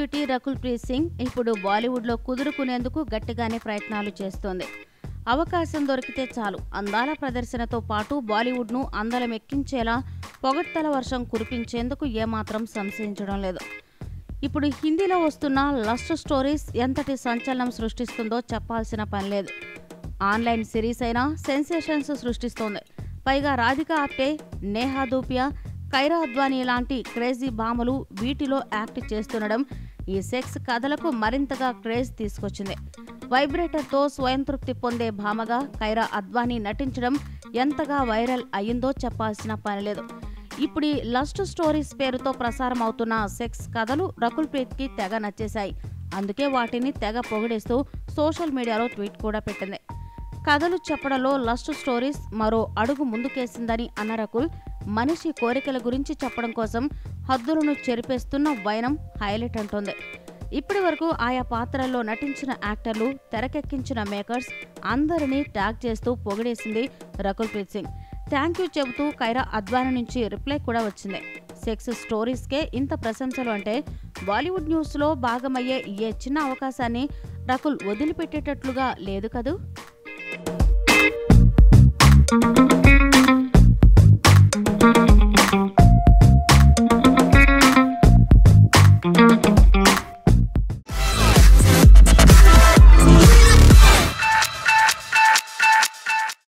Beauty Rakul Preet Singh ఇప్పుడు బాలీవుడ్లో కుదురుకునేందుకు గట్టిగానే ప్రయత్నాలు చేస్తోంది. అవకాశం దొరికితే చాలు అందాల ప్రదర్శనతో పాటు బాలీవుడ్ను అందలమెక్కించేలా పొగడ్తల వర్షం కురిపించేందుకు ఏమాత్రం సంశయించడం లేదు. ఇప్పుడు హిందీలో వస్తున్న లస్ట్ స్టోరీస్ ఎంతటి సంచలనం సృష్టిస్తుందో చెప్పాల్సిన పని లేదు. ఆన్లైన్ సిరీస్ అయినా సెన్సేషన్స్ సృష్టిస్తోంది. పైగా రాధికా ఆప్టే, నేహా ధూపియా, కైరా అద్వానీ లాంటి క్రేజీ భామలు వీటిలో యాక్ట్ చేస్తుండడం ఈ సెక్స్ కథలకు మరింతగా క్రేజ్ తీసుకొచ్చింది. వైబ్రేటర్తో స్వయం తృప్తి పొందే భామగా కైరా అద్వానీ నటించడం ఎంతగా వైరల్ అయ్యిందో చెప్పాల్సిన పని లేదు. ఇప్పుడు ఈ లస్ట్ స్టోరీస్ పేరుతో ప్రసారం అవుతున్న సెక్స్ కథలు రకుల్ ప్రీత్కి తెగ నచ్చేశాయి. అందుకే వాటిని తెగ పొగిడేస్తూ సోషల్ మీడియాలో ట్వీట్ కూడా పెట్టింది. కథలు చెప్పడంలో లస్ట్ స్టోరీస్ మరో అడుగు ముందుకేసిందని అన్న రకుల్, మనిషి కోరికల గురించి చెప్పడం కోసం హద్దులను చెరిపేస్తున్న వైనం హైలైట్ అంటోంది. ఇప్పటి వరకు ఆయా పాత్రల్లో నటించిన యాక్టర్లు, తెరకెక్కించిన మేకర్స్ అందరినీ ట్యాగ్ చేస్తూ పొగిడేసింది రకుల్ ప్రీత్ సింగ్. థ్యాంక్ యూ చెబుతూ కైరా అద్వానీ నుంచి రిప్లై కూడా వచ్చింది. సెక్స్ స్టోరీస్కే ఇంత ప్రశంసలు అంటే బాలీవుడ్ న్యూస్లో భాగమయ్యే ఏ చిన్న అవకాశాన్ని రకుల్ వదిలిపెట్టేటట్లుగా లేదు కదూ.